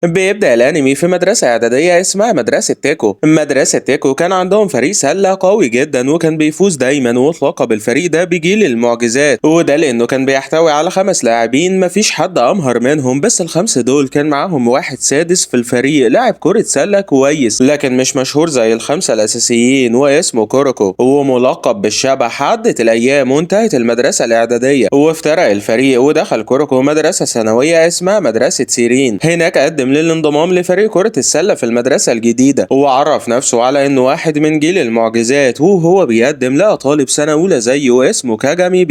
بيبدأ الأنمي في مدرسة إعدادية اسمها مدرسة تيكو. مدرسة تيكو كان عندهم فريق سلة قوي جدا وكان بيفوز دايما، واتلقب الفريق ده بجيل المعجزات، وده لأنه كان بيحتوي على 5 لاعبين مفيش حد أمهر منهم، بس ال5 دول كان معاهم واحد سادس في الفريق لاعب كرة سلة كويس لكن مش مشهور زي ال5 الأساسيين، واسمه كوروكو وملقب بالشبح. عدت الأيام وانتهت المدرسة الإعدادية وافترق الفريق، ودخل كوروكو مدرسة ثانوية اسمها مدرسة سيرين. هناك قدم للانضمام لفريق كرة السلة في المدرسة الجديدة، وعرف نفسه على انه واحد من جيل المعجزات، وهو بيقدم لقى طالب سنة أولى زيه اسمه كاجامي.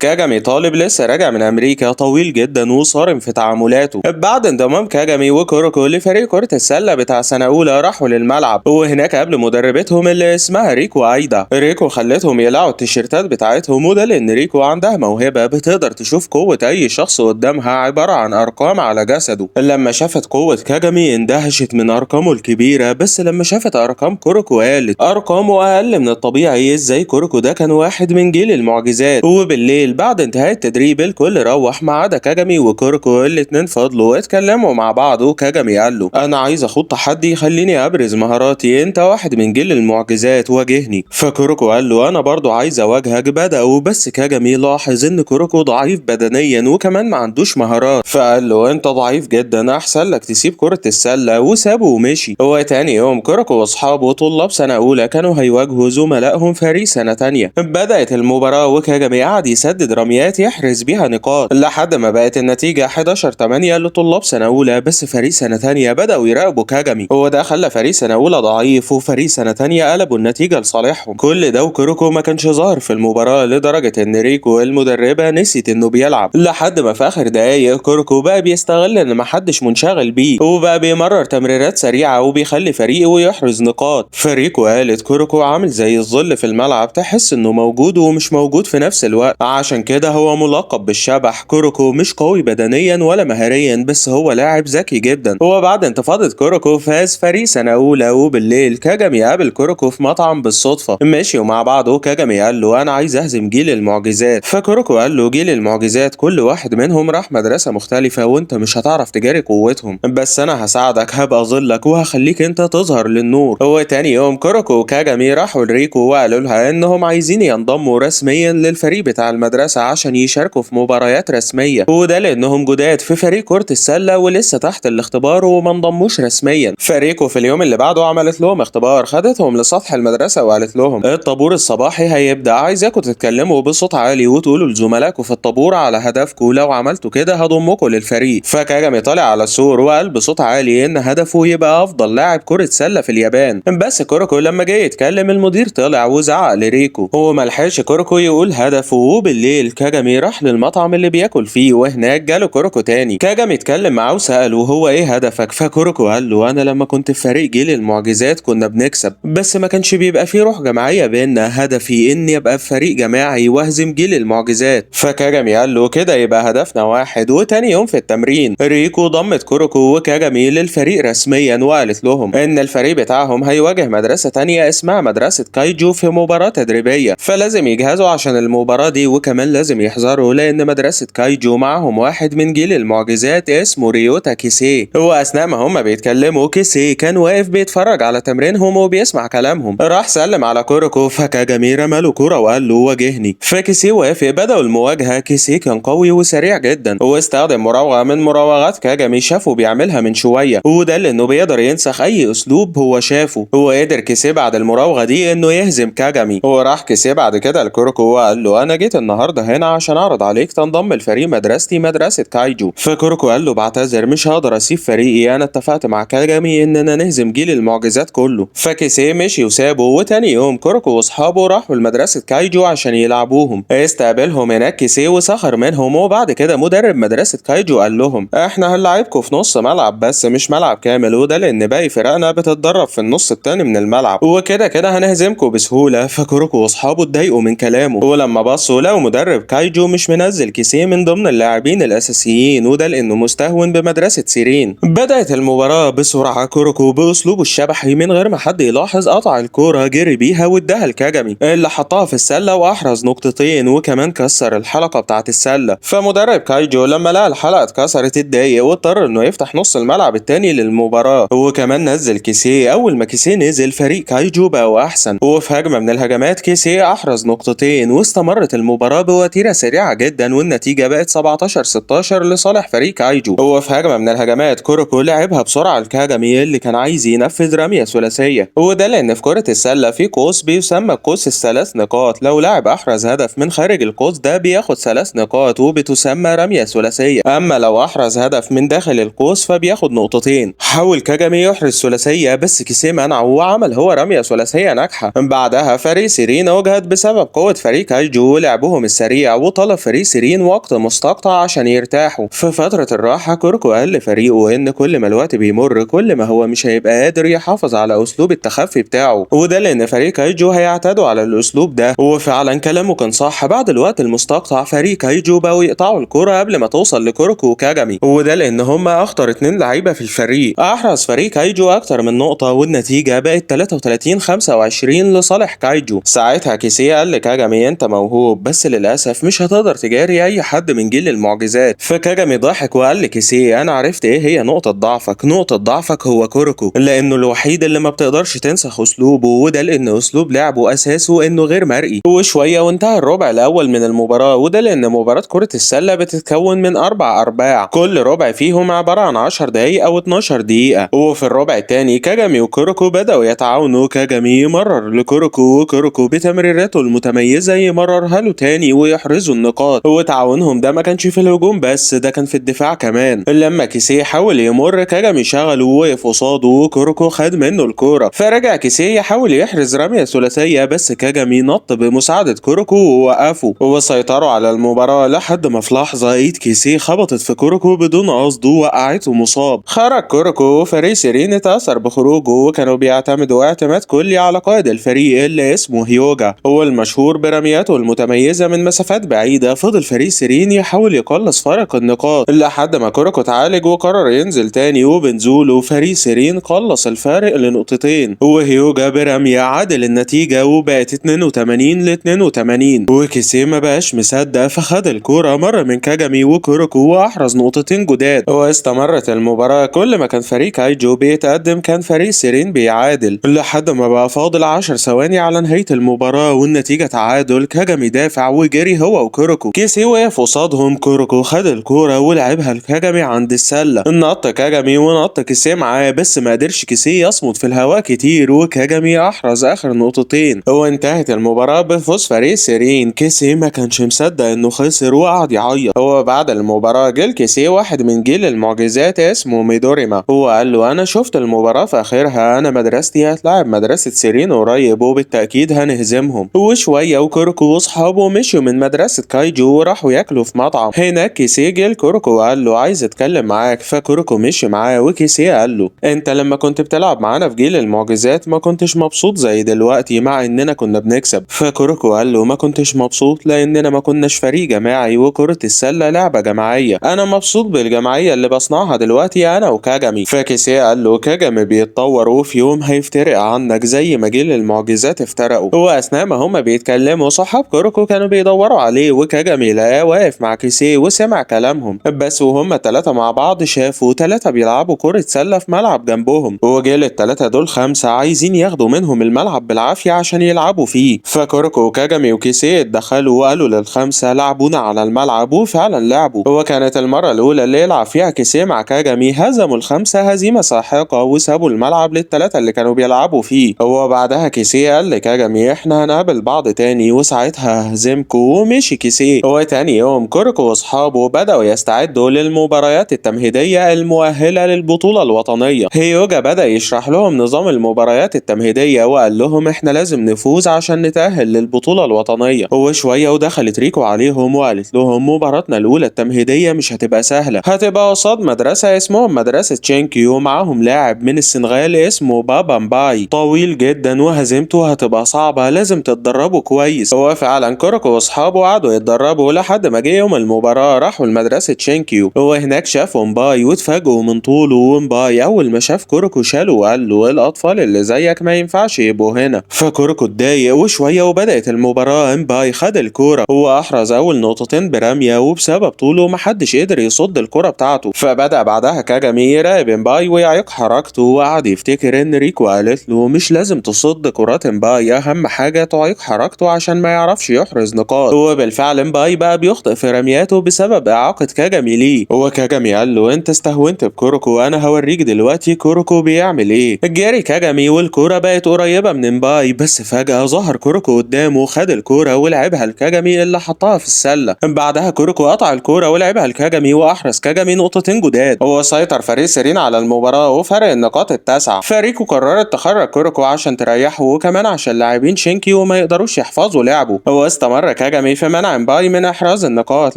كاجامي طالب لسه راجع من أمريكا، طويل جدا وصارم في تعاملاته. بعد انضمام كاجامي وكوروكو لفريق كرة السلة بتاع سنة أولى راحوا للملعب، وهناك قابلوا مدربتهم اللي اسمها ريكو أيدا. ريكو خلتهم يقلعوا التيشيرتات بتاعتهم، وده لأن ريكو عندها موهبة بتقدر تشوف قوة أي شخص قدامها عبارة عن أرقام على جسده. لما شافت قوة كاجامي اندهشت من أرقامه الكبيرة، بس لما شافت أرقام كوروكو قالت أرقامه أقل من الطبيعي، إزاي كوروكو ده كان واحد من جيل المعجزات. وبالليل بعد انتهاء التدريب الكل روح ما عدا كاجامي وكوروكو. الاتنين فضلوا اتكلموا مع بعض، وكاجامي قال له أنا عايز أخوض تحدي يخليني أبرز مهاراتي، أنت واحد من جيل المعجزات واجهني. فكوروكو قال له أنا برضو عايز أواجهك. بدأوا، بس كاجامي لاحظ إن كوروكو ضعيف بدنيا وكمان ما عندوش مهارات، فقال له أنت ضعيف جدا، أحسن لك تسيب كرة السلة، وسابه ومشي. هو تاني يوم كوروكو واصحابه طلاب سنة أولى كانوا هيواجهوا زملائهم فريق سنة تانية. بدأت المباراة وكاجامي قعد يسدد رميات يحرز بيها نقاط لحد ما بقت النتيجة 11-8 لطلاب سنة أولى، بس فريق سنة تانية بدأوا يراقبوا كاجامي. هو ده خلى فريق سنة أولى ضعيف، وفريق سنة تانية قلبوا النتيجة لصالحهم. كل ده وكوروكو ما كانش ظاهر في المباراة، لدرجة إن ريكو المدربة نسيت إنه بيلعب، لحد ما في آخر دقايق كوروكو بقى بيستغل إن محدش منشغل بيه، وبقى بيمرر تمريرات سريعة وبيخلي فريقه يحرز نقاط. فريقه قالت كوروكو عامل زي الظل في الملعب، تحس إنه موجود ومش موجود في نفس الوقت، عشان كده هو ملقب بالشبح. كوروكو مش قوي بدنيا ولا مهاريا، بس هو لاعب ذكي جدا. هو بعد انتفاضة كوروكو فاز فريق سنة أولى. وبالليل كاجامي قابل كوروكو في مطعم بالصدفة، مشيوا مع بعض، وكاجامي قال له أنا عايز أهزم جيل المعجزات. فكوروكو قال له جيل المعجزات كل واحد منهم راح مدرسة مختلفة، وانت مش هتعرف تجاري قوتهم، بس انا هساعدك، هبقى ظلك وهخليك انت تظهر للنور. هو تاني يوم كوروكو وكاجامي راحوا لريكو وقالوا لها انهم عايزين ينضموا رسميا للفريق بتاع المدرسة عشان يشاركوا في مباريات رسمية، وده لانهم جداد في فريق كرة السلة ولسه تحت الاختبار وما انضموش رسميا. فريقه في اليوم اللي بعده عملت لهم اختبار، خدتهم لسطح المدرسة وقالت لهم الطابور الصباحي هيبدأ، عايزاكم تتكلموا بصوت عالي وتقولوا لزملائكم في الطابور على هدفكم، لو عملتوا كده هضمكم للفريق. فكاجامي طلع على السور وقال بصوت عالي ان هدفه يبقى افضل لاعب كرة سلة في اليابان. بس كوروكو لما جه يتكلم المدير طلع وزعق لريكو، هو ملحقش كوروكو يقول هدفه. وبالليل كاجامي راح للمطعم اللي بياكل فيه، وهناك جاله كوروكو تاني. كاجامي اتكلم معاه وسأله هو ايه هدفك، فكوروكو قال له انا لما كنت في فريق جيل المعجزات كنا بنكسب، بس ما كانش بيبقى فيه روح جماعية بينا، هدفي اني ابقى في فريق جماعي واهزم جيل المعجزات. فكاجامي قال له كده يبقى هدفنا واحد. وتاني يوم في التمرين ريكو ضمت كوروكو وكاجامي للفريق رسميا، وقالت لهم ان الفريق بتاعهم هيواجه مدرسة تانية اسمها مدرسة كايجو في مباراة تدريبية، فلازم يجهزوا عشان المباراة دي، وكمان لازم يحذروا لان مدرسة كايجو معهم واحد من جيل المعجزات اسمه ريوتا كيسيه. واثناء ما هما بيتكلموا كيسيه كان واقف بيتفرج على تمرينهم وبيسمع كلامهم، راح سلم على كوروكو فكاجامي رماله كورة وقال له واجهني، فكيسيه وافق. بدأوا المواجهة. كيسيه كان قوي وسريع جدا، واستخدم مراوغة من مراوغات كاجامي شافه بيعملها من شوية، وده لانه بيقدر ينسخ اي اسلوب هو شافه. هو قدر كيسيه بعد المراوغة دي انه يهزم كاجامي. هو راح كيسيه بعد كده لكوروكو وقال له انا جيت النهارده هنا عشان اعرض عليك تنضم لفريق مدرستي مدرسة كايجو. فكوروكو قال له بعتذر، مش هقدر اسيب فريقي، انا اتفقت مع كاجامي اننا نهزم جيل المعجزات كله. فكيسيه مشي وسابه. وتاني يوم كوروكو واصحابه راحوا لمدرسة كايجو عشان يلعبوهم. استقبلهم هناك كيسيه وسخر منهم، وبعد كده مدرب مدرسة كايجو قال لهم احنا هنلعبكم في نص ملعب بس مش ملعب كامل، وده لان باقي فرقنا بتتدرب في النص التاني من الملعب، وكده كده هنهزمكم بسهولة. فكوروكو واصحابه اتضايقوا من كلامه، ولما بصوا لقوا مدرب كايجو مش منزل كيسيه من ضمن اللاعبين الاساسيين، وده لانه مستهون بمدرسة سيرين. بدأت المباراة بسرعة. كوروكو باسلوبه الشبحي من غير ما حد يلاحظ قطع الكورة جري بيها واداها لكاجامي اللي حطها في السلة واحرز نقطتين، وكمان كسر الحلقة بتاعت السلة. فمدرب كايجو لما لقى الحلقة اتكسرت اتضايق واضطر انه يفتح يفتح نص الملعب التاني للمباراة، وكمان نزل كيسيه. أول ما كيسيه نزل فريق كايجو بقى أحسن، وفي هجمة من الهجمات كيسيه أحرز نقطتين، واستمرت المباراة بوتيرة سريعة جدا، والنتيجة بقت 17-16 لصالح فريق كايجو. وفي هجمة من الهجمات كوروكو لعبها بسرعة لكاجامي اللي كان عايز ينفذ رمية ثلاثية، وده لأن في كرة السلة في قوس بيسمى قوس الثلاث نقاط، لو لاعب أحرز هدف من خارج القوس ده بياخد 3 نقاط وبتسمى رمية ثلاثية، أما لو أحرز هدف من داخل القوس فبياخد نقطتين. حاول كاجامي يحرز ثلاثية بس كيسيه منعه وعمل هو رمية ثلاثية ناجحة. بعدها فريق سيرين وجهت بسبب قوة فريق كايجو ولعبهم السريع، وطلب فريق سيرين وقت مستقطع عشان يرتاحوا. في فترة الراحة كوركو قال لفريقه إن كل ما الوقت بيمر كل ما هو مش هيبقى قادر يحافظ على أسلوب التخفي بتاعه، وده لأن فريق كايجو هيعتادوا على الأسلوب ده. وفعلا كلامه كان صح، بعد الوقت المستقطع فريق كايجو بقوا يقطعوا الكرة قبل ما توصل لكوركو وكاجامي، وده لأن هما أخطر 2 لعيبة في الفريق. أحرز فريق كايجو أكتر من نقطة والنتيجة بقت 33-25 لصالح كايجو. ساعتها كيسيه قال لكاجامي أنت موهوب بس للأسف مش هتقدر تجاري أي حد من جيل المعجزات. فكاجامي ضحك وقال لكيسيه أنا عرفت إيه هي نقطة ضعفك، نقطة ضعفك هو كوركو، لأنه الوحيد اللي ما بتقدرش تنسخ أسلوبه، وده لأن أسلوب لعبه أساسه إنه غير مرئي. وشوية وانتهى الربع الأول من المباراة، وده لأن مباراة كرة السلة بتتكون من 4 أرباع، كل ربع فيهم عبارة عن 10 دقايق أو 12 دقيقة. وفي الربع الثاني كاجامي وكوركو بدأوا يتعاونوا، كاجامي يمرر لكوركو وكوركو بتمريراته المتميزة يمررها له تاني ويحرزوا النقاط. وتعاونهم ده ما كانش في الهجوم بس، ده كان في الدفاع كمان. لما كيسيه حاول يمر كاجامي شغله ووقف قصاده وكوركو خد منه الكورة، فرجع كيسيه يحاول يحرز رمية ثلاثية بس كاجامي نط بمساعدة كوركو ووقفه، وسيطروا على المباراة لحد ما في لحظة ايد كيسيه خبطت في كوركو بدون قصده وقعته مصاب. خرج كوركو وفريق سيرين اتأثر بخروجه، وكانوا بيعتمدوا اعتماد كلي على قائد الفريق اللي اسمه هيوجا، هو المشهور برمياته المتميزة من مسافات بعيدة. فضل فريق سيرين يحاول يقلص فرق النقاط لحد ما كوركو اتعالج وقرر ينزل تاني، وبنزوله فريق سيرين قلص الفارق لنقطتين، وهيوجا برمية عادل النتيجة وبقت 82-82. وكيسيه ما بقاش مصدق فخد الكورة مرة من كاجامي وكوركو واحرز نقطتين جداد. واستمرت المباراة، كل ما كان فريق كايجو بيتقدم كان فريق سيرين بيعادل، لحد ما بقى فاضل 10 ثواني على نهاية المباراة والنتيجة تعادل. كاجامي دافع وجري هو وكوركو، كيسيه وقف قصادهم، كوركو خد الكورة ولعبها لكاجامي عند السلة، نط كاجامي ونط كيسيه معاه بس ما قدرش كيسيه يصمد في الهواء كتير، وكاجامي احرز اخر نقطتين. وانتهت المباراة بفوز فريق سيرين. كيسيه ما كانش مصدق انه خسر وقعد يعيط. هو بعد المباراة جه كيسيه واحد من جيل المعجزات اسمه ميدوريما، هو قال له انا شفت المباراة في اخرها، انا مدرستي هتلاعب مدرسة سيرين قريب وبالتأكيد هنهزمهم. وشوية وكوركو واصحابه مشيوا من مدرسة كايجو وراحوا ياكلوا في مطعم. هناك كيسيه جه لكوركو وقال له عايز اتكلم معاك، فكوركو مشي معاه، وكيسيه قال له انت لما كنت بتلعب معانا في جيل المعجزات ما كنتش مبسوط زي دلوقتي مع اننا كنا بنكسب. فكوركو قال له ما كنتش مبسوط لاننا ما كناش فريق جماعي، وكرة السلة لعبة جماعية، انا مبسوط بالجماعية اللي بصنعها دلوقتي انا وكاجامي. فكيسيه قال له كاجامي بيتطور وفي يوم هيفترق عنك زي ما جيل المعجزات افترقوا. واثناء ما هما بيتكلموا صحاب كوركو كانوا بيدوروا عليه، وكاجامي لقاه واقف مع كيسيه وسمع كلامهم، بس وهما التلاتة مع بعض شافوا 3 بيلعبوا كرة سلة في ملعب جنبهم، وجيل ال3 دول 5 عايزين ياخدوا منهم الملعب بالعافية عشان يلعبوا فيه. فكوركو وكاجامي وكيسيه اتدخلوا وقالوا لل5 لعبونا على الملعب، وفعلا لعبوا. وكانت المرة الأولى اللي يلعب فيها كيسيه مع كاجامي، هزموا ال5 هزيمة ساحقة وسابوا الملعب لل3 اللي كانوا بيلعبوا فيه. وبعدها كيسيه قال لكاجامي احنا هنقابل بعض تاني وساعتها ههزمكوا، ومشي كيسيه. وتاني يوم كوركو واصحابه بدأوا يستعدوا للمباريات التمهيدية المؤهلة للبطولة الوطنية. هيوجا بدأ يشرح لهم نظام المباريات التمهيدية وقال لهم احنا لازم نفوز عشان نتأهل للبطولة الوطنية. وشوية ودخلت ريكو عليهم وقالت لهم مباراتنا الأولى التمهيدية مش هتبقى سهلة، هتبقى قصاد مدرسة اسمهم مدرسة تشينكيو، ومعاهم لاعب من السنغال اسمه بابا مباي طويل جدا، وهزيمته هتبقى صعبة، لازم تتدربوا كويس. وفعلا كوركو واصحابه قعدوا يتدربوا لحد ما جه يوم المباراة، راحوا لمدرسة تشينكيو، وهناك شافوا مباي واتفاجئوا من طوله. ومباي أول ما شاف كوركو شاله وقال له الأطفال اللي زيك ما ينفعش يبقوا هنا. فكوركو اتضايق وشوية وبدأت المباراة. مباي خد الكورة وأحرز أول نقطتين برمية، وبسبب طوله محدش قدر يصد الكورة بتاعته، فبدأ وبدأ بعدها كاجامي يراقب امباي ويعيق حركته، وقعد يفتكر ان ريكو قالت له مش لازم تصد كرات امباي، اهم حاجة تعيق حركته عشان ما يعرفش يحرز نقاط. وبالفعل امباي بقى بيخطئ في رمياته بسبب اعاقة كاجامي ليه، وكاجامي قال له انت استهونت بكوروكو، انا هوريك دلوقتي كوروكو بيعمل ايه. جاري كاجامي والكورة بقت قريبة من امباي، بس فجأة ظهر كوروكو قدامه، خد الكورة ولعبها لكاجامي اللي حطها في السلة. بعدها كوروكو قطع الكورة ولعبها لكاجامي واحرز كاجامي نقطتين جداد، وسيطر فريق سيرين على المباراة وفرق النقاط اتسع. فريقه قررت تخرج كوروكو عشان تريحه، وكمان عشان لاعبين شينكي وما يقدروش يحفظوا لعبه. واستمر كاجامي في منع امباي من احراز النقاط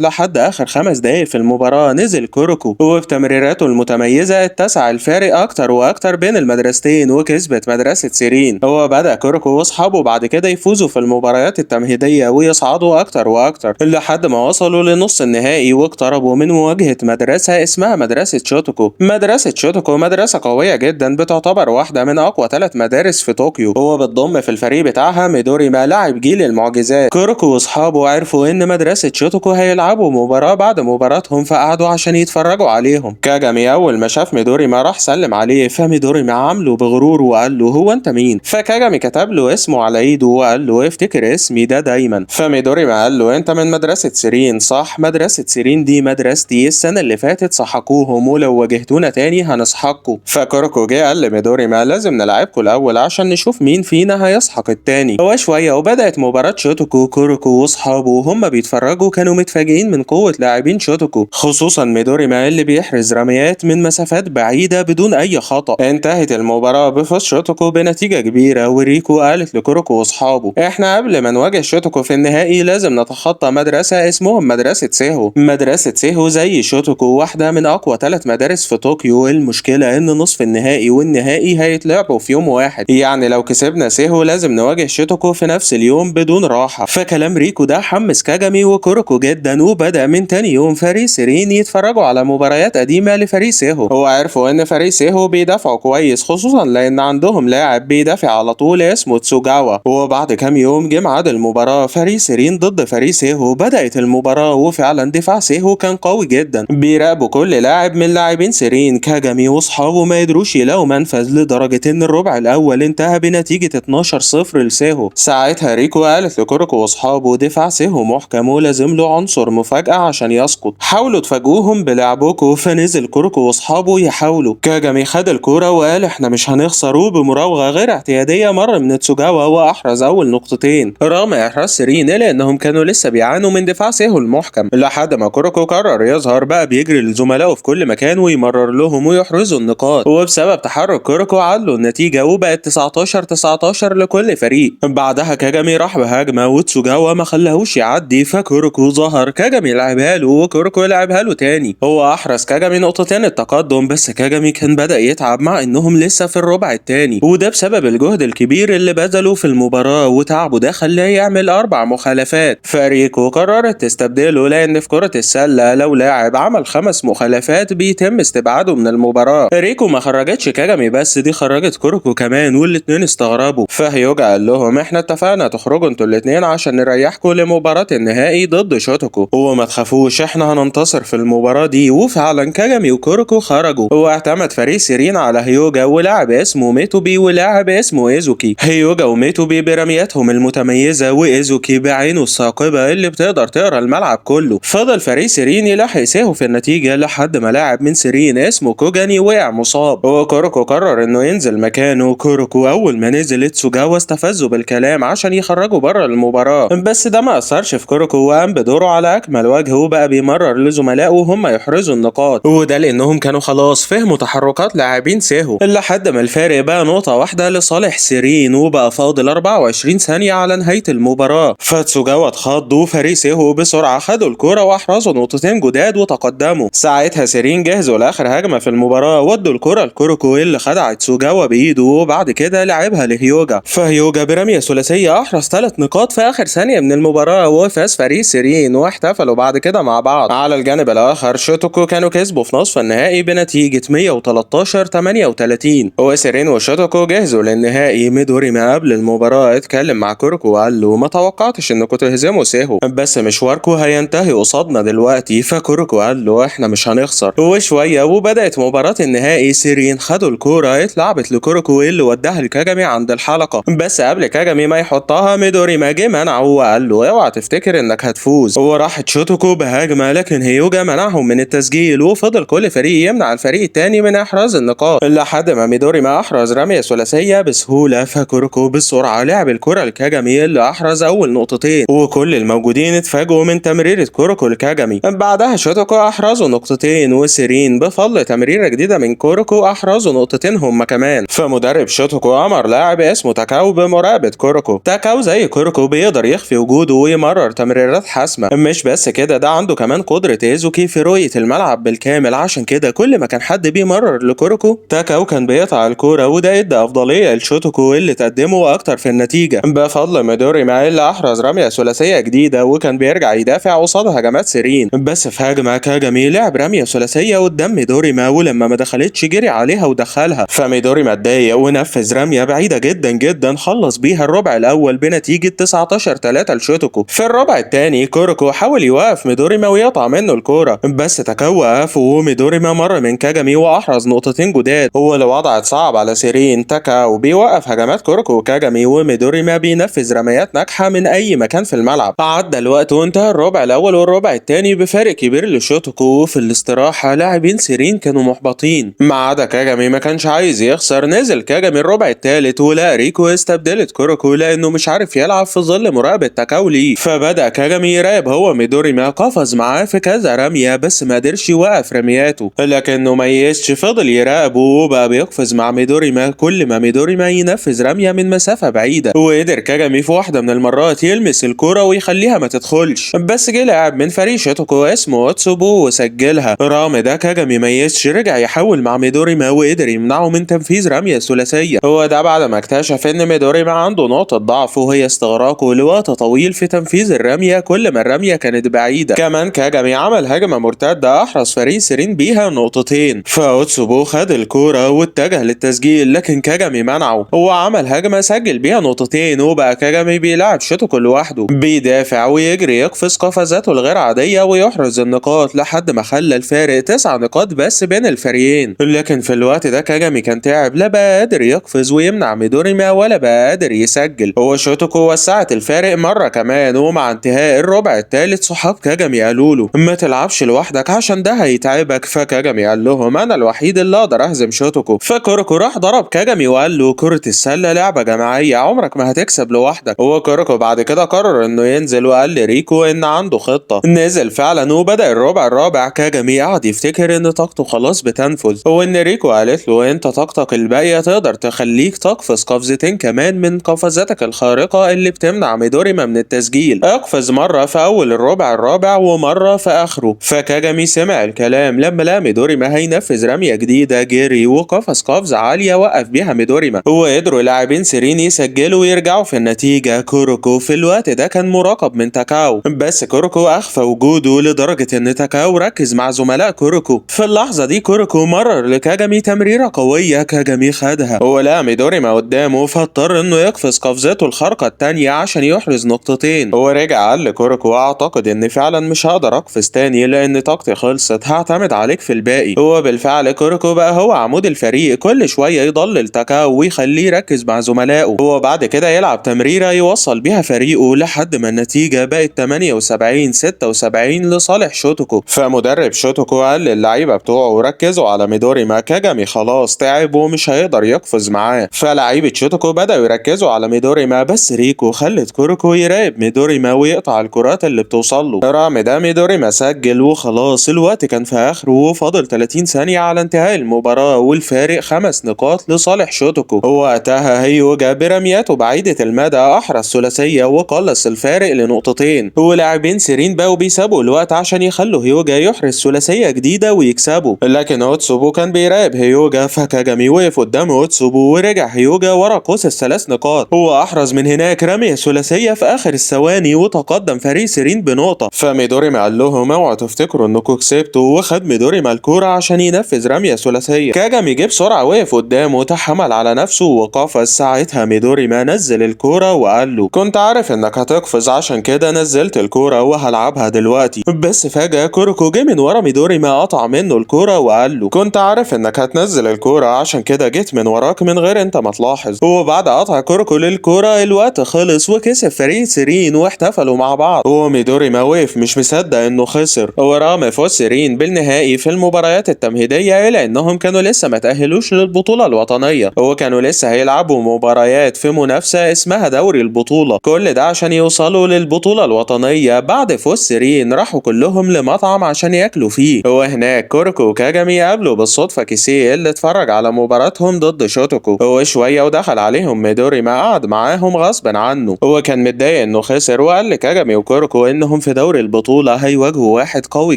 لحد اخر 5 دقايق في المباراة. نزل كوروكو وبتمريراته المتميزة اتسع الفارق اكتر واكتر بين المدرستين، وكسبت مدرسة سيرين. وبدأ كوروكو واصحابه بعد كده يفوزوا في المباريات التمهيدية ويصعدوا اكتر واكتر لحد ما وصلوا لنص النهائي واقتربوا من مواجهة مدرسة اسمها مدرسة شوتوكو. مدرسة شوتوكو مدرسة قوية جدا، بتعتبر واحدة من اقوى 3 مدارس في طوكيو، وبتضم في الفريق بتاعها ميدوريما لاعب جيل المعجزات. كوروكو واصحابه عرفوا ان مدرسة شوتوكو هيلعبوا مباراة بعد مباراتهم، فقعدوا عشان يتفرجوا عليهم. كاجامي اول ما شاف ميدوريما راح سلم عليه، فميدوريما عامله بغرور وقال له هو انت مين؟ فكاجامي كتب له اسمه على ايده وقال له افتكر اسمي ده دايما. فميدوريما قال له انت من مدرسة سيرين صح؟ مدرسة سيرين دي مدرستي، السنة اللي فاتت سحقوهم، ولو واجهتونا تاني هنسحقكوا. فكوروكو جه قال لميدوريما لازم نلعبكوا الاول عشان نشوف مين فينا هيسحق التاني. هو شوية وبدأت مباراة شوتوكو. كوروكو واصحابه وهم بيتفرجوا كانوا متفاجئين من قوة لاعبين شوتوكو، خصوصا ميدوريما اللي بيحرز رميات من مسافات بعيدة بدون أي خطأ. انتهت المباراة بفوز شوتوكو بنتيجة كبيرة، وريكو قالت لكوروكو واصحابه احنا قبل ما نواجه شوتوكو في النهائي لازم نتخطى مدرسة اسمهم مدرسة سيهو. مدرسة سيهو زي شوتوكو واحدة من أقوى 3 مدارس في طوكيو. المشكلة إن نصف النهائي والنهائي هيتلعبوا في يوم واحد، يعني لو كسبنا سيهو لازم نواجه شوتوكو في نفس اليوم بدون راحة. فكلام ريكو ده حمس كاجامي وكوروكو جدا، وبدأ من تاني يوم فريق سيرين يتفرجوا على مباريات قديمة لفريق سيهو. وعرفوا إن فريق سيهو بيدافعوا كويس، خصوصا لأن عندهم لاعب بيدافع على طول اسمه تسوجاوا. وبعد كام يوم جه ميعاد المباراة، فريق سيرين ضد فريق سيهو. بدأت المباراة وفعلا دفاع سيهو كان قوي جدا، بيراقبوا كل لاعب من لاعبين سيرين. كاجامي واصحابه ما يقدروش يلاقوا منفذ لدرجة ان الربع الاول انتهى بنتيجة 12-0 لسيهو. ساعتها ريكو قالت لكوروكو واصحابه دفاع سيهو محكم ولازم له عنصر مفاجأة عشان يسقط، حاولوا تفاجئوهم بلعبكم. فنزل كوروكو واصحابه يحاولوا. كاجامي خد الكورة وقال احنا مش هنخسر، وبمراوغة غير اعتيادية مر من تسوجاوا واحرز اول نقطتين، رغم احراز سيرين لانهم كانوا لسه بيعانوا من دفاع سيهو المحكم. لحد ما كوروكو قرر يظهر بقى بيجري لزملائه في كل مكان ويمرر لهم ويحرزوا النقاط، وبسبب تحرك كوروكو عدلوا النتيجة وبقت 19-19 لكل فريق. بعدها كاجامي راح بهجمة وتسوجاوا ما خلاهوش يعدي، فكوروكو ظهر. كاجامي لعبها له وكوروكو لعبها له تاني، هو احرز كاجامي نقطتين التقدم، بس كاجامي كان بدأ يتعب مع انهم لسه في الربع التاني، وده بسبب الجهد الكبير اللي بذله في المباراة، وتعبه ده خلاه يعمل 4 مخالفات. فريقه قررت تستبدله لان في كرة السلة لو لاعب عمل 5 مخالفات بيتم استبعاده من المباراة. ريكو ما خرجتش كاجامي بس، دي خرجت كوروكو كمان، والاتنين استغربوا. فهيوجا قال لهم احنا اتفقنا تخرجوا انتوا الاتنين عشان نريحكم لمباراة النهائي ضد شوتوكو، وما تخافوش احنا هننتصر في المباراة دي. وفعلا كاجامي وكوروكو خرجوا، واعتمد فريق سيرين على هيوجا ولاعب اسمه ميتوبي ولاعب اسمه ايزوكي. هيوجا وميتوبي برمياتهم المتميزة، وايزوكي بعينه الثاقبة اللي بتقدر تقرا الملعب كله. فضل فريق سيرين يلحق سيهو في النتيجة لحد ما لاعب من سيرين اسمه كوجاني وقع مصاب، وكوروكو قرر انه ينزل مكانه. كوروكو اول ما نزل تسوجاوا استفزوا بالكلام عشان يخرجوا بره المباراة، بس ده ما اثرش في كوروكو وقام بدوره على اكمل وجه، وبقى بيمرر لزملائه وهم يحرزوا النقاط، وده لانهم كانوا خلاص فهموا تحركات لاعبين سيهو. لحد ما الفارق بقى نقطة واحدة لصالح سيرين، وبقى فاضل 24 ثانية على نهاية المباراة. فتسوجاوا اتخض، وفريق سيهو بسرعة خدوا الكورة واحرزوا نقطتين جداد وتقدموا. ساعتها سيرين جهزوا لاخر هجمة في المباراة، ودوا الكورة لكوروكو اللي خدع تسوجاوا بايده، وبعد كده لعبها لهيوجا. فهيوجا برمية ثلاثية احرز 3 نقاط في اخر ثانية من المباراة، وفاز فريق سيرين، واحتفلوا بعد كده مع بعض. على الجانب الاخر شوتوكو كانوا كسبوا في نصف النهائي بنتيجة 113-38، وسيرين وشوتوكو جهزوا للنهائي. ميدوريما قبل المباراة اتكلم مع كوروكو وقال له ما توقعتش انكم تهزموا سيهو، بس مشواركم هينتهي قصادنا دلوقتي. فكوروكو قال له احنا مش هنخسر، تتكسر. وشوية وبدأت مباراة النهائي. سيرين خدوا الكورة اتلعبت لكوروكو اللي وداها لكاجامي عند الحلقة، بس قبل كاجامي ما يحطها ميدوريما جه منعه وقال له اوعى تفتكر انك هتفوز. وراحت شوتوكو بهجمة لكن هيوجا منعهم من التسجيل، وفضل كل فريق يمنع الفريق التاني من احراز النقاط لحد ما ميدوريما احرز رمية ثلاثية بسهولة. فكوروكو بسرعة لعب الكرة لكاجامي اللي احرز اول نقطتين، وكل الموجودين اتفاجئوا من تمريرة كوروكو لكاجامي. بعدها شوتوكو احرزوا نقطتين، وسيرين بفضل تمريرة جديدة من كوروكو احرزوا نقطتين هم كمان. فمدرب شوتوكو امر لاعب اسمه تاكاو بمراقبة كوروكو. تاكاو زي كوروكو بيقدر يخفي وجوده ويمرر تمريرات حاسمة. مش بس كده، ده عنده كمان قدرة ايزوكي في رؤية الملعب بالكامل، عشان كده كل ما كان حد بيمرر لكوروكو تاكاو كان بيقطع الكورة، وده ادى افضلية لشوتوكو اللي تقدمه اكتر في النتيجة بفضل ميدوريما اللي احرز رمية ثلاثية جديدة وكان بيرجع يدافع قصاد هجمات سيرين. بس في هجمة كاجامي لعب رمية ثلاثية قدام ميدوريما، ولما ما دخلتش جري عليها ودخلها. فميدوريما اتضايق ونفذ رمية بعيدة جدا جدا خلص بيها الربع الاول بنتيجة 19-3 لشوتوكو. في الربع الثاني كوروكو حاول يوقف ميدوريما ويقطع منه الكورة، بس تاكاو وقفه وميدوريما مر من كاجامي واحرز نقطتين جداد. هو اللي وضع صعب على سيرين. تاكاو بيوقف هجمات كوروكو وكاجامي، وميدوريما بينفذ رميات ناجحة من اي مكان في الملعب. عدى الوقت وانتهى الربع الاول والربع الثاني بفارق كبير لشوتوكو. في الاستراحة لاعبين سيرين كانوا محبطين ما عدا كاجامي، ما كانش عايز يخسر. نزل كاجامي الربع الثالث ولقى ريكو استبدلت كوروكو لانه مش عارف يلعب في ظل مراقبة تاكاو ليه. فبدأ كاجامي يراقب هو ميدوريما، قفز معاه في كذا رمية بس ما قدرش يوقف رمياته، لكنه ميزش فضل يراقبه وبقى بيقفز مع ميدوريما كل ما ميدوريما ينفذ رمية من مسافة بعيدة. وقدر كاجامي في واحدة من المرات يلمس الكرة ويخليها ما تدخلش، بس جه لاعب من فريق شوتوكو اسمه اوتسوبو وسجلها. رغم ده كاجامي ميزش، رجع يحاول مع ميدوريما وقدر يمنعه من تنفيذ رمية ثلاثية. هو ده بعد ما اكتشف ان ميدوريما عنده نقطة ضعف وهي استغراقه لوقت طويل في تنفيذ الرمية كل ما الرمية كانت بعيدة. كمان كاجامي عمل هجمة مرتدة احرز فريق سيرين بيها نقطتين، فاوتسوبو خد الكورة واتجه للتسجيل لكن كاجامي منعه. هو عمل هجمة سجل بيها نقطتين، وبقى كاجامي بيلعب شوتوكو لوحده بيدافع ويجري يقفز قفزاته الغير عادية ويحرز النقاط لحد ما خلى الفارق 9 نقاط بس بين الفريقين. لكن في الوقت ده كاجامي كان تعب، لا بقى قادر يقفز ويمنع ميدوريما ولا بقى قادر يسجل. هو شوتوكو وسعت الفارق مرة كمان، ومع انتهاء الربع الثالث صحاب كاجامي قالوا له ما تلعبش لوحدك عشان ده هيتعبك. فكاجامي قال لهم انا الوحيد اللي اقدر اهزم شوتوكو. فكوروكو راح ضرب كاجامي وقال له كرة السلة لعبة جماعية عمرك ما هتكسب لوحدك. هو كوروكو بعد كده قرر انه ينزل وقال لريكو ان عنده خطة. نزل فعلا وبدأ الربع الرابع. كاجامي قعد يفتكر ان طاقته خلاص بتنفذ، وان ريكو قالت له انت طاقتك الباقية تقدر تخليك تقفز قفزتين كمان من قفزاتك الخارقة اللي بتمنع ميدوريما من التسجيل. اقفز مرة في اول الربع الرابع ومرة في اخره. فكاجامي سمع الكلام لما لقى ميدوريما هينفذ رمية جديدة، جري وقفز قفزة عالية وقف بيها ميدوريما. وقدروا لاعبين سيرين يسجلوا ويرجعوا في النتيجة. كوروكو في الوقت ده كان مراقب من تاكاو، بس كوروكو اخفى وجوده لدرجة ان تاكاو ركز مع زملاء كوروكو. في اللحظة دي كوروكو مرر لكاجامي تمريرة قوية، كاجامي خدها ولقى ميدوريما قدامه فاضطر انه يقفز قفزاته الخارقة التانية عشان يحرز نقطتين. هو رجع قال لكوروكو اعتقد اني فعلا مش هقدر اقفز تاني لان طاقتي خلصت، هعتمد عليك في الباقي. هو بالفعل كوروكو بقى هو عمود الفريق، كل شوية يضلل تاكاو ويخليه يركز مع زملائه. هو بعد كده يلعب تمريرة يوصل بيها فريقه لحد ما النتيجة بقت 78-76 لصالح شوتوكو. فمدرب شوتوكو قال للعيبة بتوعه ركزوا على ميدوريما، كاجامي خلاص تعب ومش هيقدر يقفز معاه. فلعيبة شوتوكو بدأوا يركزوا على ميدوريما، بس ريكو خلت كوروكو يراقب ميدوريما ويقطع الكرات اللي بتوصل له. رغم ده ميدوريما سجل وخلاص الوقت كان في اخره وفاضل 30 ثانية على انتهاء المباراة والفارق 5 نقاط لصالح شوتوكو. وقتها هيوجا برمياته بعيدة المدى احرز ثلاثية وقلص الفارق لنقطتين. ولاعبين سيرين بقوا بيسابوا الوقت عشان يخلوا هيوجا يحرز ثلاثية جديدة ويكسبوا، لكن اوتسوبو كان بيراقب هيوجا. فكاجامي وقف قدام اوتسوبو ورجع هيوجا ورا قوس ال3 نقاط. هو احرز من هناك رمية ثلاثية في اخر الثواني وتقدم فريق سيرين بنقطة. فميدوريما قال لهم اوعوا تفتكروا انكم كسبتوا، وخد ميدوريما الكورة عشان ينفذ رمية ثلاثية. كاجامي جه بسرعة وقف قدامه تحمل على نفسه وقفز. ساعتها ميدوريما نزل الكورة وقال له كنت عارف انك هتقفز عشان كده نزلت الكورة وهلعبها دلوقتي. بس فجأة كوروكو جه من ورا ميدوريما ميدوريما قطع منه الكورة وقال له كنت عارف انك هتنزل الكورة، عشان كده جيت من وراك من غير انت ما تلاحظ. وبعد قطع كوركو للكورة الوقت خلص وكسب فريق سيرين واحتفلوا مع بعض، وميدوريما وقف مش مصدق انه خسر. ورغم فوز سيرين بالنهائي في المباريات التمهيدية الا انهم كانوا لسه ما تأهلوش للبطولة الوطنية، وكانوا لسه هيلعبوا مباريات في منافسة اسمها دوري البطولة، كل ده عشان يوصلوا للبطولة الوطنية. بعد فوز سيرين راحوا كلهم لمطعم عشان ياكلوا فيه، وهناك كوركو وكاجامي قابلوا بالصدفة كيسيه اللي اتفرج على مباراتهم ضد شوتوكو وشوية، ودخل عليهم ميدوريما قعد معاهم غصبا عنه. هو كان متضايق انه خسر، وقال لكاجامي وكوركو انهم في دوري البطولة هيواجهوا واحد قوي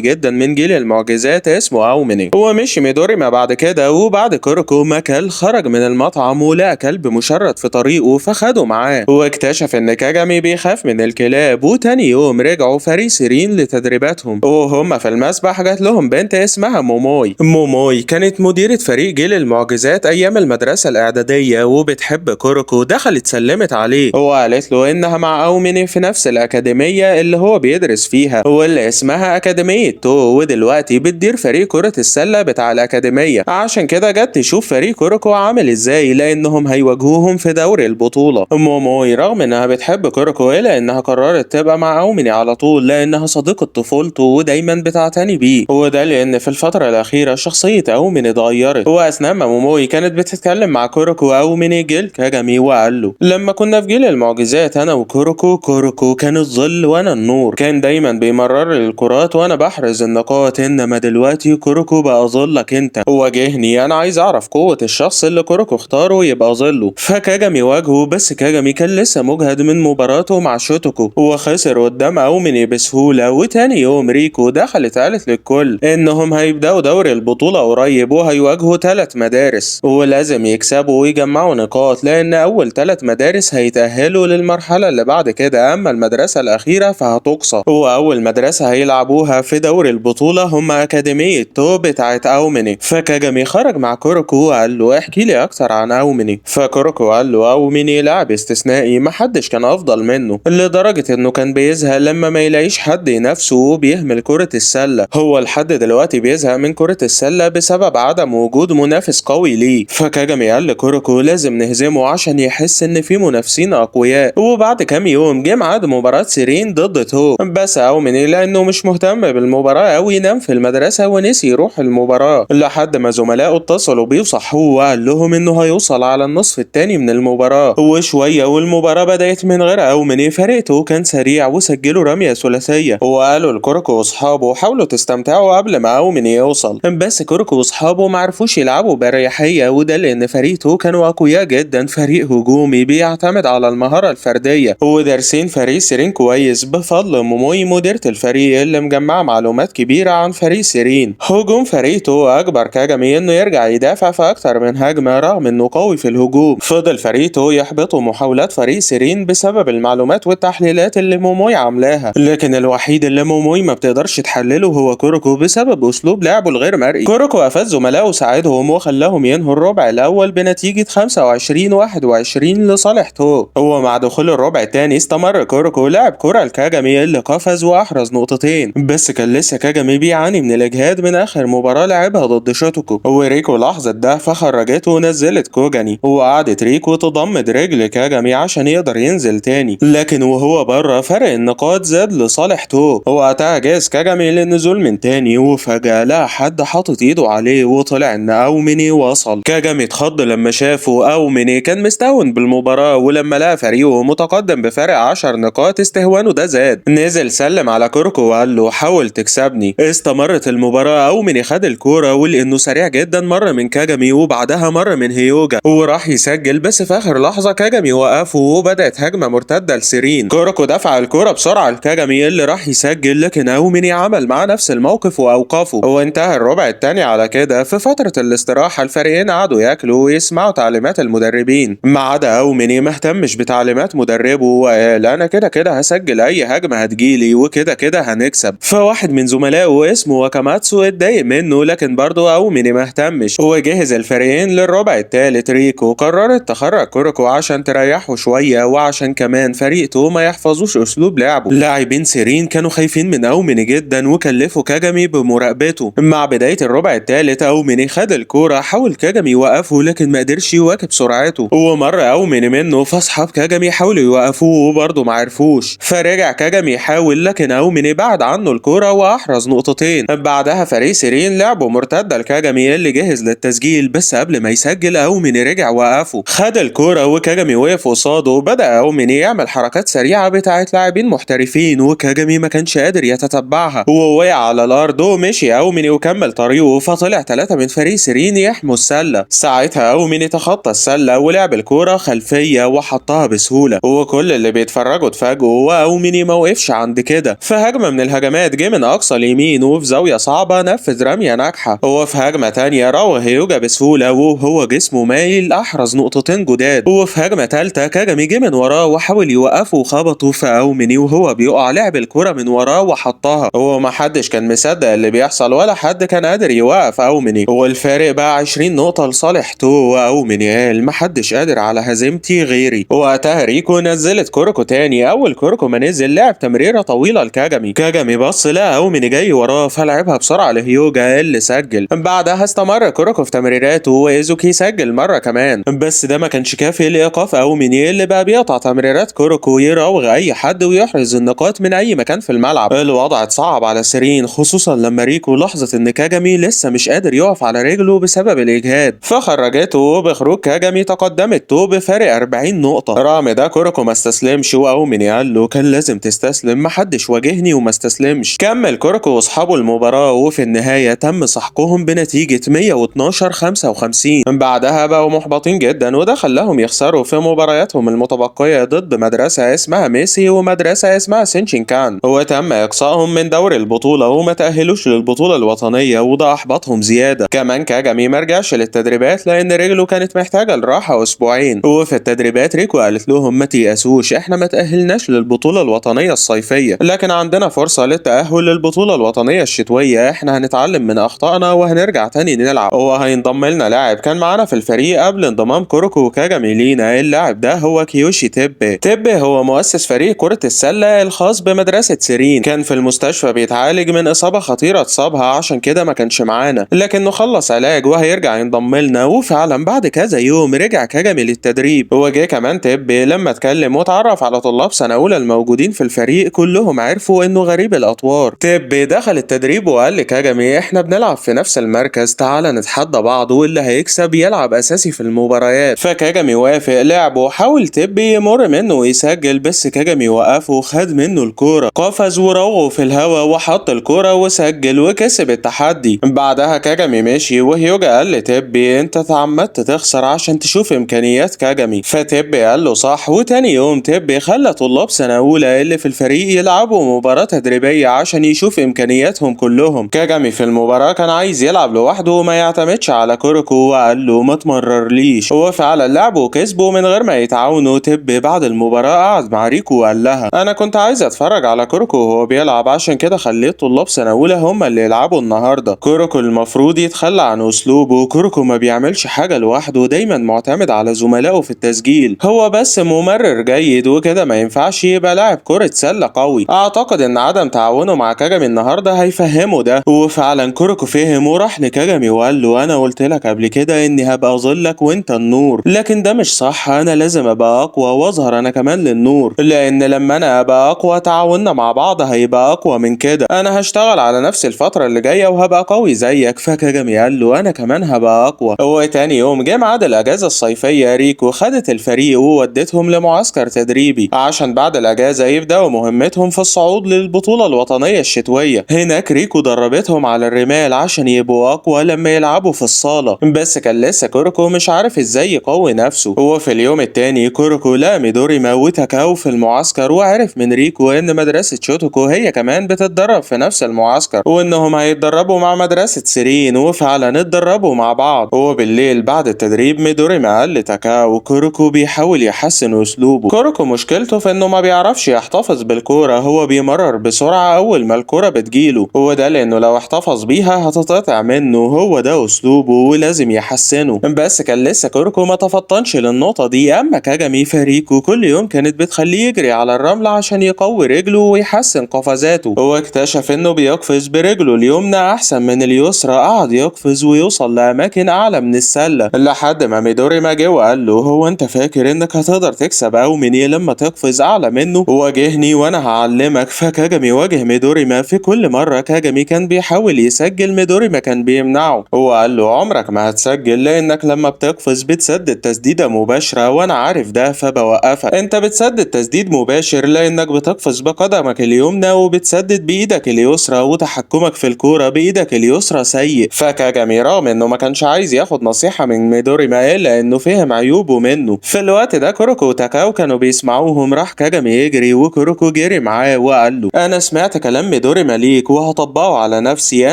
جدا من جيل المعجزات اسمه أوميني. هو مشي ميدوريما بعد كده، وبعد كوركو ماكل خرج من المطعم ولقى كلب مشرد في طريقه فخده معاه، واكتشف ان كاجامي بيخاف من الكلاب. وتاني يوم رجعوا فريق سيرين لتدريباتهم، وهم في المسبح جات لهم بنت اسمها موموي. موموي كانت مديرة فريق جيل المعجزات ايام المدرسة الاعدادية، وبتحب كوركو. دخلت سلمت عليه وقالت له انها مع أوميني في نفس الاكاديمية اللي هو بيدرس فيها واللي اسمها اكاديمية تو، ودلوقتي بتدير فريق كرة السلة بتاع الاكاديمية، عشان كده جت تشوف فريق كوركو عامل ازاي لانهم هيواجهوهم في دوري البطولة. موموي رغم انها بتحب كوركو الا انها قررت تبقى مع أوميني على طول لانها صديقة طفولته ودايما بتعتني بيه، وده لان في الفترة الاخيرة شخصية أوميني اتغيرت. واثناء ما موموي كانت بتتكلم مع كوركو أوميني جيل كاجامي وقال له لما كنا في جيل المعجزات انا وكوركو، كوركو كان الظل وانا النور، كان دايما بيمرر لي الكرات وانا بحرز النقاط، انما دلوقتي كوركو بقى ظلك انت. واجهني، انا عايز اعرف قوة الشخص اللي كوركو اختاره يبقى ظله. فكاجامي واجهه، بس كاجامي كان لسه مجهد من مباراته مع شوتوكو وخسر قدام أوميني بسهولة. وتاني يوم ريكو دخلت قالت للكل انهم هيبدأوا دوري البطولة قريب وهيواجهوا 3 مدارس ولازم يكسبوا ويجمعوا نقاط، لان اول 3 مدارس هيتأهلوا للمرحلة اللي بعد كده، اما المدرسة الاخيرة فهتقصى. واول مدرسة هيلعبوها في دوري البطولة هم اكاديمية تو بتاعت أوميني. فكاجامي خرج مع كوركو وقال له احكي لي اكتر عن أوميني. فكوركو قال له أوميني لاعب استثنائي محدش كان افضل منه، لدرجة انه كان بيزهق لما ما يلاقيش حد ينافسه وبيهمل كرة السلة. هو لحد دلوقتي بيزهق من كرة السلة بسبب عدم وجود منافس قوي ليه. فكاجامي قال لكوركو لازم نهزمه عشان يحس ان في منافسين اقوياء. وبعد كام يوم جه ميعاد مباراة سيرين ضد تو، بس أوميني لانه مش مهتم بالمباراة اوي نام في المدرسة ونسي يروح المباراة، لحد ما زملائه اتصلوا بيه وصحوه وقال لهم انه هيوصل على النصف التاني من المباراة. وشوية والمباراة بدأت من غير أوميني. فريقه كان سريع وسجلوا رمية ثلاثية، وقالوا لكوركو واصحابه حاولوا تستمتعوا قبل ما أوميني يوصل. بس كوركو واصحابه معرفوش يلعبوا بأريحية، وده لأن فريقه كانوا أقوياء جدا، فريق هجومي بيعتمد على المهارة الفردية، ودارسين فريق سيرين كويس بفضل موموي مديرة الفريق اللي مجمعة معلومات كبيرة عن فريق سيرين. هجوم فريقه أجبر كاجامي إنه يرجع يدافع في أكتر من هجمة رغم إنه قوي في الهجوم. فضل فريقه يحبطوا محاولات فريق سيرين بسبب المعلومات والتحليلات اللي موموي عاملاها، لكن الوحيد اللي موموي ما بتقدرش تحلله هو كوركو بسبب أسلوب لعبه الغير مرئي. كوركو أفاد زملائه وساعدهم وخلاهم ينهوا الربع الأول بنتيجة 25-21 لصالح تو. هو مع دخول الربع الثاني استمر كوركو لعب كرة لكاجامي اللي قفز وأحرز نقطتين، بس كان لسه كاجامي بيعاني من الإجهاد من آخر مباراة لعبها ضد شوتوكو. وريكو لاحظت ده فخرجته ونزلت كوجاني، وقعدت ريكو تضمد رجل كاجامي عشان يقدر ينزل تاني، لكن وهو بره فرق النقاط زاد لصالح تو. وقتها جاز كاجامي للنزول من تاني، وفجأة لقى حد حاطط ايده عليه وطلع ان أوميني وصل. كاجامي اتخض لما شافه. أوميني كان مستهون بالمباراة، ولما لقى فريقه متقدم بفرق 10 نقاط استهوانه ده زاد. نزل سلم على كوركو وقال له حاول تكسبني. استمرت المباراة. أوميني خد الكورة ولأنه سريع جدا مر من كاجامي وبعدها مر من هيوجا وراح يسجل، بس في آخر لحظة كاجامي وقفه وبدأت هجمة مرتدة لسيرين. كوركو دفع الكورة بسرعة لكاجامي اللي راح يسجل، لكن أوميني عمل معاه نفس الموقف وأوقفه. وانتهى الربع الثاني على كده. في فترة الاستراحة الفريقين قعدوا ياكلوا ويسمعوا تعليمات المدربين، ما عدا أوميني ما اهتمش بتعليمات مدربه وقال أنا كده كده هسجل أي هجمة هتجيلي وكده كده هنكسب. فواحد من زملائه اسمه واكاماتسو اتضايق منه، لكن برضه أوميني ما اهتمش. وجهز الفريقين للربع الثالث. ريكو قررت تخرج كوركو عشان تريحه شوية وعشان كمان فريقه ما يحفظوش أسلوب لعبه. لاعبين سيرين كانوا خايفين من أوميني جدا وكلفوا كاجامي كاجامي بمراقبته. مع بداية الربع الثالث أوميني خد الكورة، حاول كاجامي يوقفه لكن ما قدرش يواكب سرعته، ومر أوميني منه فأصحاب كاجامي حاولوا يوقفوه وبرضه معرفوش، فرجع كاجامي يحاول لكن أوميني بعد عنه الكورة وأحرز نقطتين. بعدها فريق سيرين لعبوا مرتدة لكاجامي اللي جهز للتسجيل، بس قبل ما يسجل أوميني رجع وقفه، خد الكورة وكاجامي وقف قصاده، وبدأ أوميني يعمل حركات سريعة بتاعت لاعبين محترفين وكاجامي ما كانش قادر يتتبعها، ووقع على الأرض ومشي أوميني وكمل طريقه، فطلع 3 من فريق سيرين يحموا السلة. ساعتها أوميني تخطى السلة ولعب الكورة خلفية وحطها بسهولة، وكل اللي بيتفرجوا اتفاجئوا، وأوميني ما وقفش عند كده، فهجمة من الهجمات جه من أقصى اليمين وفي زاوية صعبة نفذ رمية ناجحة، وفي هجمة تانية راوغ هيوجا بسهولة وهو جسمه مايل أحرز نقطتين جداد، وفي هجمة تالتة كاجامي جه من وراه وحاول يوقفه وخبطه في أوميني وهو بيقع، لعب الكرة من وراه وحطها، ومحدش كان مصدق اللي بيحصل ولا حد كان قادر يوقف أوميني، والفارق بقى 20 نقطة لصالح تو. وأوميني قال محدش قادر على هزيمتي غيري. وقتها ريكو نزلت كوركو تاني، أول كوركو ما نزل لعب تمريرة طويلة لكاجامي، كاجامي بص لقى أوميني جاي وراه فلعبها بسرعة لهيوجا اللي سجل. بعدها استمر كوركو في تمريراته وإيزوكي سجل مرة كمان، بس ده ما كانش كافي لإيقاف أوميني اللي بقى بيقطع تمريرات كوركو ويراوغ أي حد ويحرز النقاط من أي مكان في الملعب. الوضع اتصعب على سيرين خصوصا لما ريكو لاحظت إن كاجامي لسه مش قادر يقف على رجله بسبب الإجهاد، فخرجته، وبخروج كاجامي تقدمت تو بفارق 40 نقطة. رغم ده كوركو ما استسلمش، وأوميني قال له كان لازم تستسلم، محدش واجهني وما استسلمش. كمل كوركو واصحابه المباراة، وفي النهاية تم سحقهم بنتيجة 112-55. بعدها بقوا محبطين جدا، وده خلاهم يخسروا في مبارياتهم المتبقية ضد مدرسة اسمها ميسي ومدرسة اسمها سينشينكان، وتم إقصائهم من دوري البطولة وما تأهلوش للبطولة الوطنية، وده أحبطهم زيادة. كمان كاجامي مرجعش للتدريبات لأن رجله كانت محتاجة لراحة أسبوعين، وفي التدريبات ريكو قالت لهم ما تيأسوش، احنا ما تأهلناش للبطولة الوطنية الصيفية لكن عندنا فرصة للتأهل للبطولة الوطنية الشتوية، احنا هنتعلم من أخطائنا وهنرجع تاني نلعب. هو هينضم لنا لاعب كان معانا في الفريق قبل انضمام كوروكو وكاجامي لينا، اللاعب ده هو كيوشي تيبي. تيبي هو مؤسس فريق كرة السلة الخاص بمدرسة سيرين، كان في المستشفى بيتعالج من إصابة خطيرة اتصابها عشان كده ما كانش معانا، لكنه خلص علاج وهيرجع ينضم لنا. وفعلا بعد كذا يوم رجع كاجامي للتدريب، وجه كمان تيبي لما اتكلم واتعرف على طلاب سنة أولى الموجودين في الفريق كلهم عرفوا إنه غريب الأطوار. تيبي دخل التدريب وقال لكاجامي احنا بنلعب في نفس المركز، تعال نتحدى بعض واللي هيكسب يلعب أساسي في المباريات. فكاجامي وافق لعب، وحاول تيبي يمر منه ويسجل، بس كاجامي وقفه وخد منه الكورة، قفز وراوغه في الهواء وحط الكورة وسجل وكسب التحدي. بعدها كاجامي مشي، وهيوجا قال لتيبي انت تعمدت تخسر عشان تشوف امكانيات كاجامي، فتيبي قال له صح. وتاني يوم تيبي خلى طلاب سنة أولى اللي في الفريق يلعبوا مباراة تدريبية عشان يشوف امكانياتهم كلهم. كاجامي في المباراة كان عايز يلعب لوحده وما يعتمدش على كوروكو، وقال له ما تمررليش، وفعلا لعبوا وكسبوا من غير ما يتعاونوا. تيبي بعد المباراة قعد مع ريكو وقال لها انا كنت عايز اتفرج على كوروكو وهو بيلعب، عشان كده خليت طلاب سنة أولى هم اللي يلعبوا النهارده. كوروكو المفروض يتخلى عن اسلوبه، كوروكو ما بيعملش حاجة لوحده، دايما معتمد على زملائه في التسجيل، هو بس ممرر جيد وكده ما ينفعش يبقى لاعب كرة سلة قوي. اعتقد ان عدم تعاونه مع كاجامي النهارده هيفهمه ده. وفعلا كوروكو فهم وراح لكاجامي وقال له انا قلت لك قبل كده اني هبقى ظلك وانت النور، لكن ده مش صح، انا لازم ابقى اقوى واظهر انا كمان للنور، لان لما انا ابقى اقوى تعاوننا مع بعض هيبقى اقوى من كده. انا هشتغل على نفسي الفترة اللي جاية وهبقى قوي زيك. فكاجامي قال له انا كمان هبقى اقوى. وتاني يوم جه ميعاد الاجازة الصيفية، ريكو خدت الفريق وودتهم لمعسكر تدريبي عشان بعد الاجازة يبدأوا مهمتهم في الصعود للبطولة الوطنية الشتوية. هناك ريكو دربتهم على الرمال عشان يبقوا اقوى لما يلعبوا في الصالة، بس كان لسه كوروكو مش عارف ازاي يقوي نفسه. وفي اليوم التاني كوروكو لقى ميدوري موتاكاو في المعسكر، وعرف من ريكو ان مدرسة شوتوكو هي كمان بتتدرب في نفس المعسكر، وانهم هيتدربوا مع مدرسة سيرين، وفعلا اتدربوا مع بعض. وبالليل بعد التدريب ميدوري ما قال لتاكاو كوروكو بيحاول يحسن اسلوبه. كوروكو مشكلته في انه ما بيعرفش يحتفظ بالكورة، هو بيمرر بسرعة اول ما الكورة بتجيله، وده لانه لو احتفظ بيها هتتقطع منه، هو ده اسلوبه ولازم يحسنه. بس كان لسه كوروكو ما تفطنش للنقطة دي. اما كاجامي فريكو كل يوم كانت بتخليه يجري على الرمل عشان يقوي رجله ويحسن قفزاته، هو اكتشف انه بيقفز يقفز برجله اليمنى أحسن من اليسرى، قعد يقفز ويوصل لأماكن أعلى من السلة لحد ما ميدوري ما جه وقال له هو أنت فاكر إنك هتقدر تكسب أوميني لما تقفز أعلى منه؟ واجهني وأنا هعلمك. فكاجامي واجه ميدوري ما في كل مرة كاجامي كان بيحاول يسجل ميدوري ما كان بيمنعه. هو قال له عمرك ما هتسجل لأنك لما بتقفز بتسدد تسديدة مباشرة وأنا عارف ده فبوقفك. أنت بتسدد تسديد مباشر لأنك بتقفز بقدمك اليمنى وبتسدد بإيدك اليسرى وتحكمك في الكورة بإيدك اليسرى سيء. فكاجامي رغم إنه ما كانش عايز ياخد نصيحة من ميدوري ما إلا إنه فهم عيوبه منه. في الوقت ده كوروكو وتاكاو كانوا بيسمعوهم. راح كاجامي يجري وكوروكو جري معاه وقال له أنا سمعت كلام ميدوري ماليك وهطبقه على نفسي.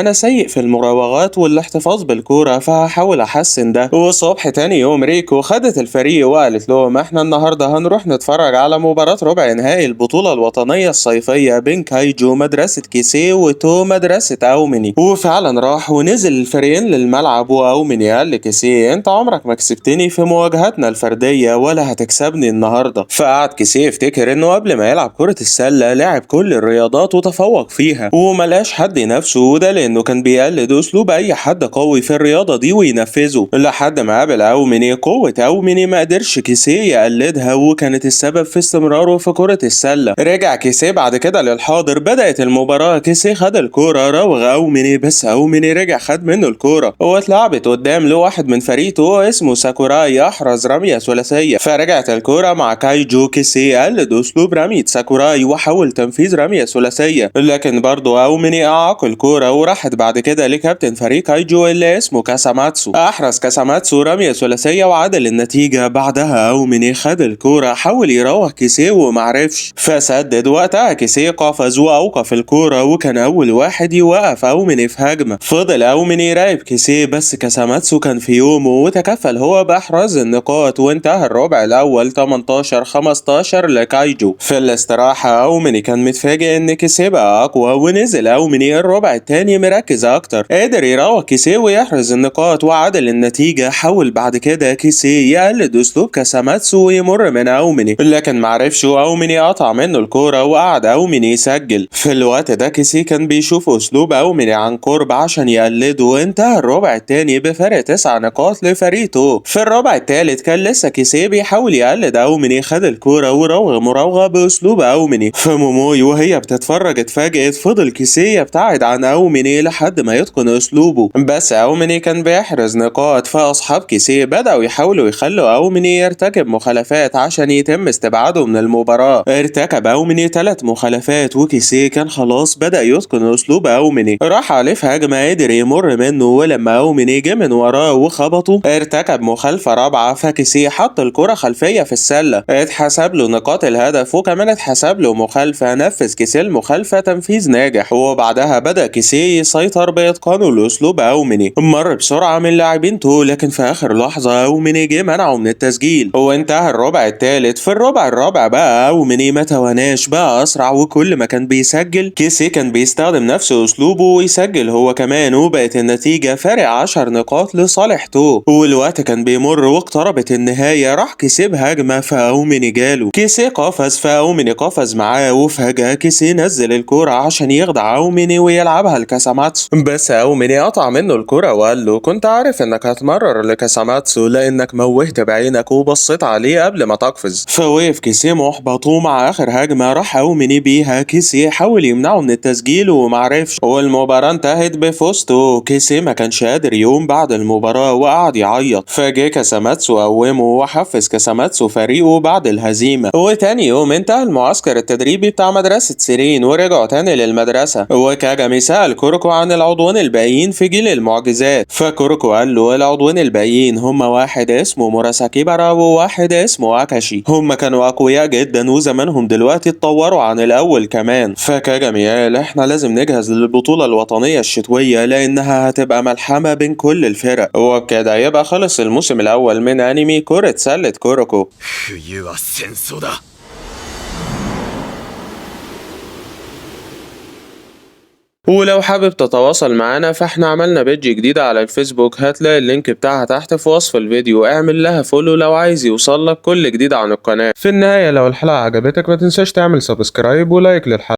أنا سيء في المراوغات والاحتفاظ بالكورة فهحاول أحسن ده. وصبح تاني يوم ريكو خدت الفريق وقالت لهم احنا النهارده هنروح نتفرج على مباراة ربع نهائي البطولة الوطنية الصيفية بين كايجو مدرسة كيسيه وتو مدرسة أوميني. وفعلا راح ونزل الفريقين للملعب وأوميني قال لكيسيه انت عمرك ما كسبتني في مواجهاتنا الفردية ولا هتكسبني النهارده. فقعد كيسيه يفتكر انه قبل ما يلعب كرة السلة لعب كل الرياضات وتفوق فيها وملقاش حد ينافسه، وده لانه كان بيقلد اسلوب اي حد قوي في الرياضة دي وينفذه لحد ما قابل أوميني. قوة أوميني ما قدرش كيسيه يقلدها وكانت السبب في استمراره في كرة السلة. رجع كيسيه بعد كده للحاضر. بدأت المباراة. كيسيه خد الكورة راوغ أوميني بس أوميني رجع خد منه الكورة واتلعبت قدام له واحد من فريقه اسمه ساكوراي أحرز رمية ثلاثية. فرجعت الكورة مع كايجو. كيسيه قلد أسلوب رمية ساكوراي وحاول تنفيذ رمية ثلاثية لكن برضه أوميني أعاق الكورة وراحت بعد كده لكابتن فريق كايجو اللي اسمه كاساماتسو. أحرز كاساماتسو رمية ثلاثية وعدل النتيجة. بعدها أوميني خد الكورة حاول يراوغ كيسيه ومعرفش فسدد. وقتها كيسيه قفز وأوقف الكورة وكان أول واحد يوقف أوميني في هجمة. فضل أوميني يراقب كيسيه بس كاساماتسو كان في يومه وتكفل هو بإحراز النقاط وانتهى الربع الأول 18-15 لكايجو. في الاستراحة أوميني كان متفاجئ إن كيسيه بقى أقوى ونزل أوميني الربع التاني مركز أكتر. قدر يراوغ كيسيه ويحرز النقاط وعدل النتيجة. حاول بعد كده كيسيه يقلد أسلوب كاساماتسو ويمر من أوميني لكن معرفش وأوميني قطع منه الكورة وقعد أوميني يسجل. في الوقت ده كيسيه كان بيشوف أسلوب أوميني عن قرب عشان يقلده وانتهى الربع التاني بفرق 9 نقاط لفريقه. في الربع التالت كان لسه كيسيه بيحاول يقلد أوميني. خد الكورة وراوغ مراوغة بأسلوب أوميني. في موموي وهي بتتفرج اتفاجئت. فضل كيسيه يبتعد عن أوميني لحد ما يتقن أسلوبه بس أوميني كان بيحرز نقاط. فأصحاب كيسيه بدأوا يحاولوا يخلوا أوميني يرتكب مخالفات عشان يتم استبعاده من المباراة. ارتكب أوميني 3 مخالفات وكيسيه كان خلاص بدأ يتقن أسلوب أوميني. راح عليه في هجمة قدر يمر منه ولما أوميني جه من وراه وخبطه ارتكب مخالفة رابعة فكيسيه حط الكرة خلفية في السلة. اتحسب له نقاط الهدف وكمان اتحسب له مخالفة. نفذ كيسيه المخالفة تنفيذ ناجح وبعدها بدأ كيسيه يسيطر بإتقانه لأسلوب أوميني. مر بسرعة من لاعبينته لكن في آخر لحظة أوميني جه منعه من التسجيل وانتهى الربع الثالث. في الربع الرابع بقى أوميني ما تواناش بقى أسرع وكل ما كان بيسجل كيسيه كان بيستخدم نفس أسلوبه ويسجل هو كمان وبقت النتيجة فارق 10 نقاط لصالح تو. والوقت كان بيمر واقتربت النهاية. راح كيسيه بهجمة فأوميني جاله. كيسيه قفز فأوميني قفز معاه وفجأة كيسيه نزل الكرة عشان يخدع أوميني ويلعبها لكاساماتسو بس أوميني قطع منه الكرة وقال له كنت عارف انك هتمرر لكاساماتسو لانك موهت بعينك وبصيت عليه قبل ما تقفز. فوقف كيسيه محبط ومع اخر هجمة راح أوميني بيها. كيسيه حاول يمنعه من التسجيل ومعرفش والمباراة انتهت بفوزته. كيسيه ما كانش قادر يقوم بعد المباراة وقعد يعيط. فجه كاساماتسو قومه وحفز كاساماتسو فريقه بعد الهزيمة. وتاني يوم انتهى المعسكر التدريبي بتاع مدرسة سيرين ورجعوا تاني للمدرسة. وكاجامي سأل كوروكو عن العضوين الباقيين في جيل المعجزات. فكوروكو قال له العضوين الباقيين هما واحد اسمه موراساكيبارا وواحد اسمه اكاشي. هما كانوا اقوياء جدا وزمانهم دلوقتي اتطوروا عن الاول كمان. فكاجامي قال احنا لازم نجهز للبطولة الوطنية الشتوية لانها هتبقى ملحمة بين كل الفرق. وبكده يبقى خلص الموسم الاول من انمي كرة سلة كوروكو. ولو حابب تتواصل معنا فاحنا عملنا بيدج جديدة على الفيسبوك هتلاقي اللينك بتاعها تحت في وصف الفيديو. اعمل لها فولو لو عايز يوصلك كل جديد عن القناة. في النهاية لو الحلقة عجبتك ما تنساش تعمل سبسكرايب ولايك للحلقة.